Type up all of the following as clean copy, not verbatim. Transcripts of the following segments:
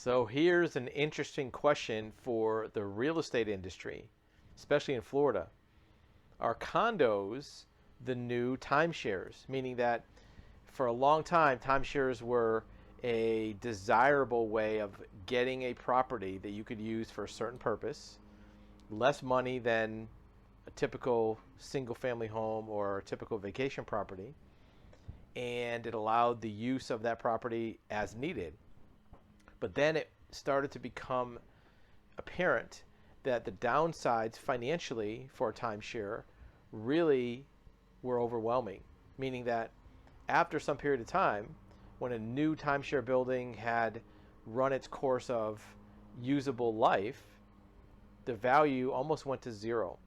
So here's an interesting question for the real estate industry, especially in Florida. Are condos the new timeshares? Meaning that for a long time, timeshares were a desirable way of getting a property that you could use for a certain purpose, less money than a typical single family home or a typical vacation property, and it allowed the use of that property as needed. But then it started to become apparent that the downsides financially for a timeshare really were overwhelming, meaning that after some period of time, when a new timeshare building had run its course of usable life, the value almost went to zero.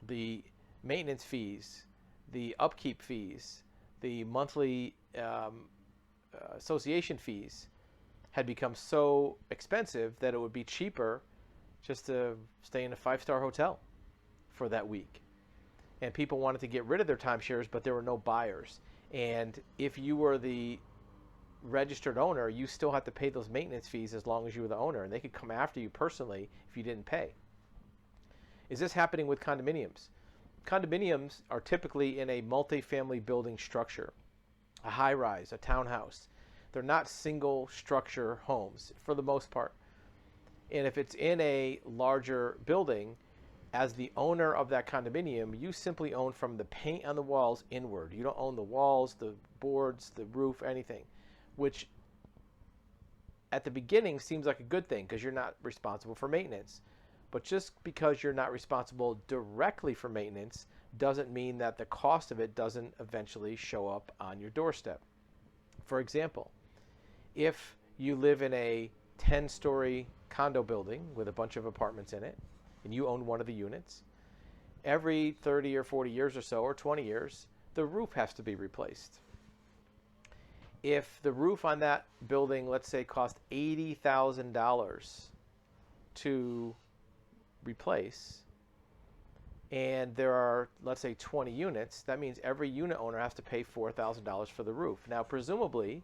The maintenance fees, the upkeep fees, the monthly association fees had become so expensive that it would be cheaper just to stay in a five-star hotel for that week. And people wanted to get rid of their timeshares, but there were no buyers. And if you were the registered owner, you still had to pay those maintenance fees as long as you were the owner, and they could come after you personally if you didn't pay. Is this happening with condominiums? Condominiums are typically in a multifamily building structure, a high-rise, a townhouse. They're not single structure homes for the most part. And if it's in a larger building, as the owner of that condominium, you simply own from the paint on the walls inward. You don't own the walls, the boards, the roof, anything, which at the beginning seems like a good thing because you're not responsible for maintenance. But just because you're not responsible directly for maintenance doesn't mean that the cost of it doesn't eventually show up on your doorstep. For example, if you live in a 10-story condo building with a bunch of apartments in it, and you own one of the units, every 30 or 40 years or so, or 20 years, the roof has to be replaced. If the roof on that building, let's say, cost $80,000 to replace, and there are, let's say, 20 units, that means every unit owner has to pay $4,000 for the roof. Now, presumably,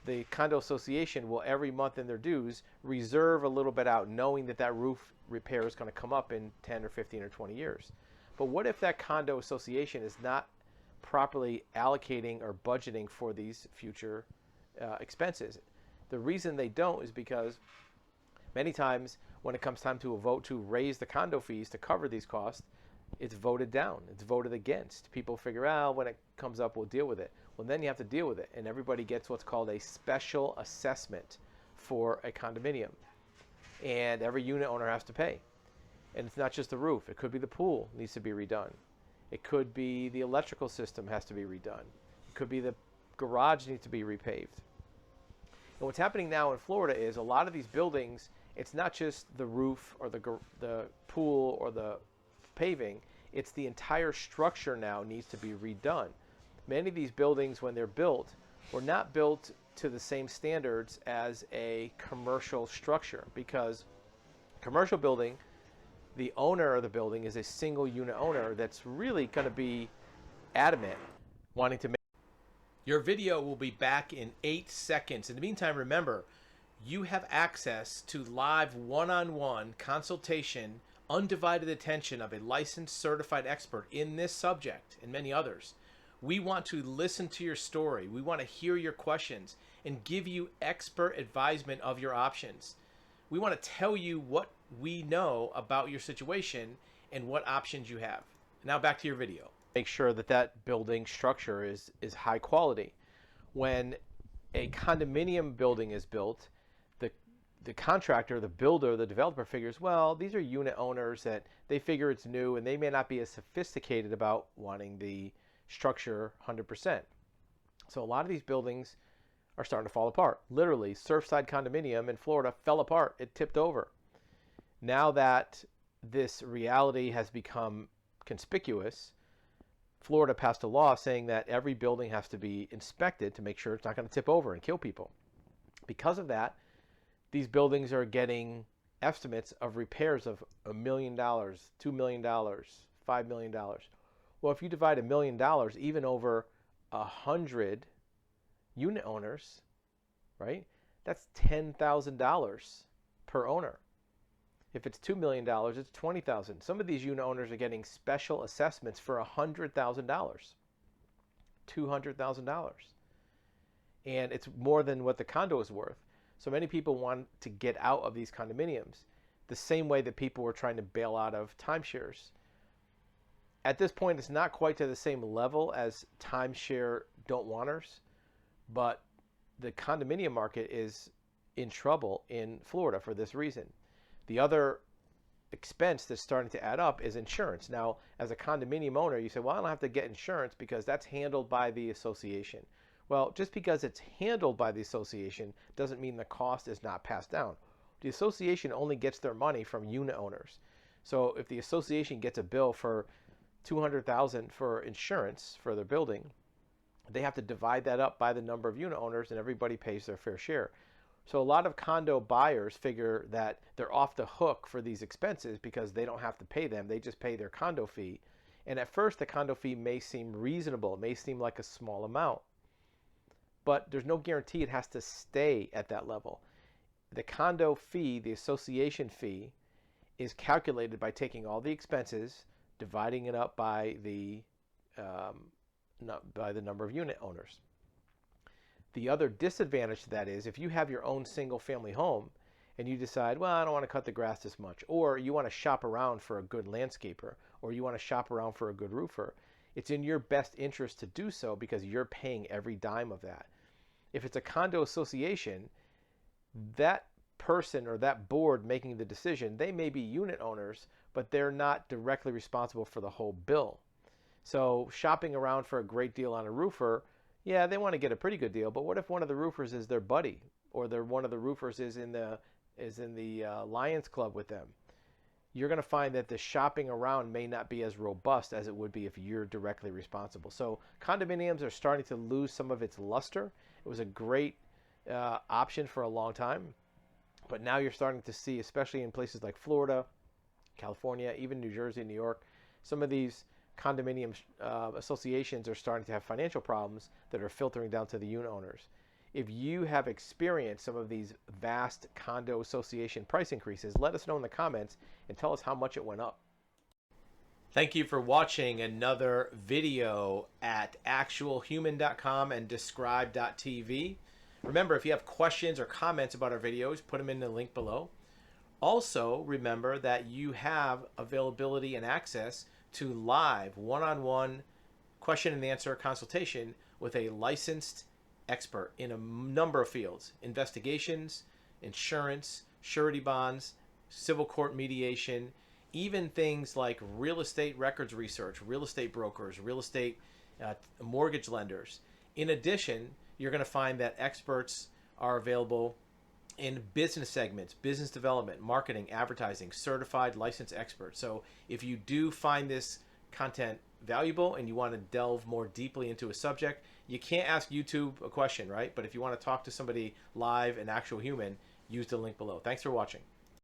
the condo association will every month in their dues reserve a little bit out, knowing that that roof repair is going to come up in 10 or 15 or 20 years. But what if that condo association is not properly allocating or budgeting for these future expenses? The reason they don't is because many times when it comes time to a vote to raise the condo fees to cover these costs, it's voted down. It's voted against. People figure out when it comes up, we'll deal with it. Well, then you have to deal with it, and everybody gets what's called a special assessment for a condominium, and every unit owner has to pay. And it's not just the roof. It could be the pool needs to be redone. It could be the electrical system has to be redone. It could be the garage needs to be repaved. And what's happening now in Florida is a lot of these buildings, it's not just the roof or the pool or the paving, it's the entire structure now needs to be redone. Many of these buildings, when they're built, were not built to the same standards as a commercial structure, because commercial building, the owner of the building is a single unit owner that's really going to be adamant wanting to make. Your video will be back in 8 seconds. In the meantime, remember, you have access to live one-on-one consultation, undivided attention of a licensed certified expert in this subject and many others. We want to listen to your story. We want to hear your questions and give you expert advisement of your options. We want to tell you what we know about your situation and what options you have. Now back to your video. Make sure that that building structure is high quality. When a condominium building is built, the contractor, the builder, the developer figures, well, these are unit owners that they figure it's new and they may not be as sophisticated about wanting the structure 100%. So a lot of these buildings are starting to fall apart. Literally, Surfside condominium in Florida fell apart. It tipped over. Now that this reality has become conspicuous, Florida passed a law saying that every building has to be inspected to make sure it's not going to tip over and kill people. Because of that, these buildings are getting estimates of repairs of $1 million, $2 million, $5 million. Well, if you divide $1 million even over 100 unit owners, right? that's $10,000 per owner. If it's $2 million, it's $20,000. Some of these unit owners are getting special assessments for $100,000, $200,000. And it's more than what the condo is worth. So many people want to get out of these condominiums the same way that people were trying to bail out of timeshares. At this point, it's not quite to the same level as timeshare don't wanters, but the condominium market is in trouble in Florida for this reason. The other expense that's starting to add up is insurance. Now, as a condominium owner, you say, well, I don't have to get insurance because that's handled by the association. Well, just because it's handled by the association doesn't mean the cost is not passed down. The association only gets their money from unit owners. So if the association gets a bill for $200,000 for insurance for their building, they have to divide that up by the number of unit owners, and everybody pays their fair share. So a lot of condo buyers figure that they're off the hook for these expenses because they don't have to pay them. They just pay their condo fee. And at first, the condo fee may seem reasonable. It may seem like a small amount. But there's no guarantee it has to stay at that level. The condo fee, the association fee, is calculated by taking all the expenses, dividing it up by the number of unit owners. The other disadvantage to that is if you have your own single family home and you decide, well, I don't want to cut the grass this much, or you want to shop around for a good landscaper, or you want to shop around for a good roofer, it's in your best interest to do so because you're paying every dime of that. If it's a condo association, that person or that board making the decision, they may be unit owners, but they're not directly responsible for the whole bill. So shopping around for a great deal on a roofer, yeah, they want to get a pretty good deal, but what if one of the roofers is their buddy, or one of the roofers is in the Lions Club with them? You're going to find that the shopping around may not be as robust as it would be if you're directly responsible. So condominiums are starting to lose some of its luster. It was a great option for a long time, but now you're starting to see, especially in places like Florida, California, even New Jersey, New York, some of these condominium associations are starting to have financial problems that are filtering down to the unit owners. If you have experienced some of these vast condo association price increases, let us know in the comments and tell us how much it went up. Thank you for watching another video at actualhuman.com and describe.tv. Remember, if you have questions or comments about our videos, put them in the link below. Also, remember that you have availability and access to live one-on-one question and answer consultation with a licensed expert in a number of fields: investigations, insurance, surety bonds, civil court mediation, even things like real estate records research, real estate brokers, real estate mortgage lenders. In addition, you're going to find that experts are available in business segments, business development, marketing, advertising, certified licensed experts. So if you do find this content valuable and you want to delve more deeply into a subject, you can't ask YouTube a question, right? But if you want to talk to somebody live, an actual human, use the link below. Thanks for watching.